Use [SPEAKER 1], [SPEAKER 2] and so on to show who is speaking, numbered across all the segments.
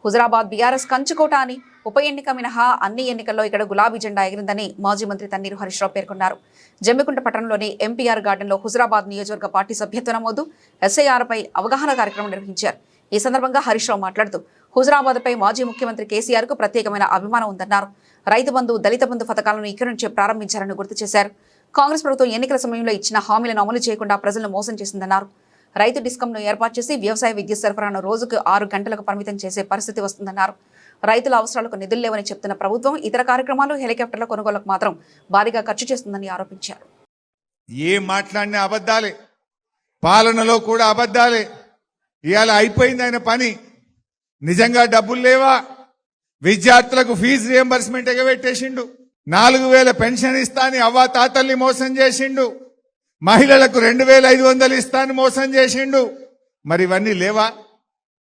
[SPEAKER 1] Huzurabad BRS కంచుకోట అని ఉప ఎన్నిక మినహా అన్ని ఎన్నికల్లో ఇక్కడ గులాబీ జెండా ఎగిరిందని మాజీ మంత్రి తన్నీరు హరీష్ రావు పేర్కొన్నారు. జమ్మికుంట పట్టణంలోని ఎంపీఆర్ గార్డెన్లో హుజరాబాద్ నియోజకవర్గ పార్టీ సభ్యత్వ నమోదు ఎస్ఐఆర్పై అవగాహన కార్యక్రమం నిర్వహించారు. ఈ సందర్భంగా హరీష్ రావు మాట్లాడుతూ హుజరాబాద్పై మాజీ ముఖ్యమంత్రి కేసీఆర్ కు ప్రత్యేకమైన అభిమానం ఉందన్నారు. రైతు బంధు, దళిత బంధు పథకాలను ఇక్కడి నుంచే ప్రారంభించారని గుర్తు చేశారు. కాంగ్రెస్ ప్రభుత్వం ఎన్నికల సమయంలో ఇచ్చిన హామీలను అమలు చేయకుండా ప్రజలను మోసం చేసిందన్నారు. రైతు డిస్కంను ఏర్పాటు చేసి వ్యవసాయ విద్యుత్ సరఫరాను రోజుకు 6 గంటలకు పరిమితం చేసే పరిస్థితి వస్తుందన్నారు. రైతుల అవసరాలకు నిధులు లేవని చెప్తున్న ప్రభుత్వం ఇతర కార్యక్రమాలు, హెలికాప్టర్ల కొనుగోలుకు మాత్రం భారీగా ఖర్చు చేస్తుందని ఆరోపించారు.
[SPEAKER 2] ఏ మాట్లాడినా అబద్ధాలే, పాలనలో కూడా అబద్ధాలే. ఇవాళ అయిపోయింది ఆయన పని. నిజంగా డబ్బులు లేవా? విద్యార్థులకు ఫీజు రియంబర్స్మెంట్ ఎగబెట్టేసిండు. 4000 పెన్షన్ ఇస్తాని అవ్వ తాతల్ని మోసం చేసిండు. మహిళలకు 2500 ఇస్తాను మోసం చేసిండు. మరి ఇవన్నీ లేవా?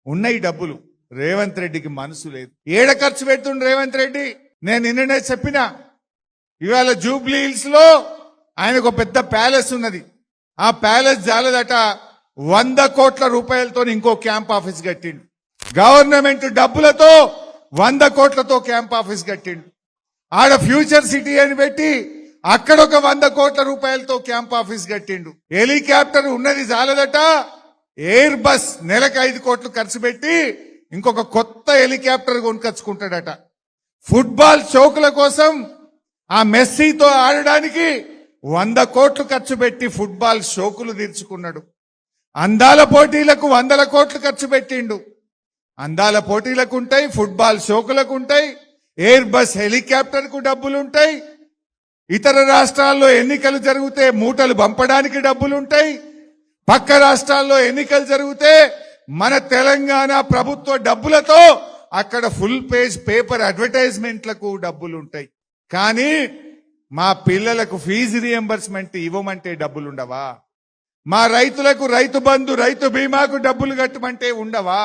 [SPEAKER 2] ఉన్నాయి డబ్బులు. రేవంత్ రెడ్డికి మనసు లేదు. ఏడ ఖర్చు పెడుతుండు రేవంత్ రెడ్డి? నేను నిన్ననే చెప్పిన, ఇవాళ జూబ్లీ హిల్స్ లో ఆయనకు పెద్ద ప్యాలెస్ ఉన్నది. ఆ ప్యాలెస్ జాలదట 100 కోట్ల రూపాయలతో ఇంకో క్యాంప్ ఆఫీస్ కట్టిండు. గవర్నమెంట్ డబ్బులతో 100 కోట్లతో క్యాంప్ ఆఫీస్ కట్టిండు. ఆడ ఫ్యూచర్ సిటీ అని పెట్టి అక్కడ ఒక 100 కోట్ల రూపాయలతో క్యాంప్ ఆఫీస్ కట్టిండు. హెలికాప్టర్ ఉన్నది చాలదట, ఎయిర్ బస్ నెలకు 5 కోట్లు ఖర్చు పెట్టి ఇంకొక కొత్త హెలికాప్టర్ కొనుకొచ్చుకుంటాడట. ఫుట్బాల్ చౌకుల కోసం ఆ మెస్సీతో ఆడడానికి 100 కోట్లు ఖర్చు పెట్టి ఫుట్బాల్ షోకులు తీర్చుకున్నాడు. అందాల పోటీలకు 100 కోట్లు ఖర్చు పెట్టిండు. అందాల పోటీలకు ఉంటాయి, ఫుట్బాల్ షోకులకు ఉంటాయి, ఎయిర్ బస్ హెలికాప్టర్ కు డబ్బులుంటాయి. ఇతర రాష్ట్రాల్లో ఎన్నికలు జరిగితే మూటలు పంపడానికి డబ్బులుంటాయి. పక్క రాష్ట్రాల్లో ఎన్నికలు జరిగితే మన తెలంగాణ ప్రభుత్వ డబ్బులతో అక్కడ ఫుల్ పేజ్ పేపర్ అడ్వర్టైజ్మెంట్లకు డబ్బులుంటాయి. కానీ మా పిల్లలకు ఫీజు రియంబర్స్మెంట్ ఇవ్వమంటే డబ్బులుండవా? మా రైతులకు రైతు బంధు, రైతు బీమాకు డబ్బులు కట్టమంటే ఉండవా?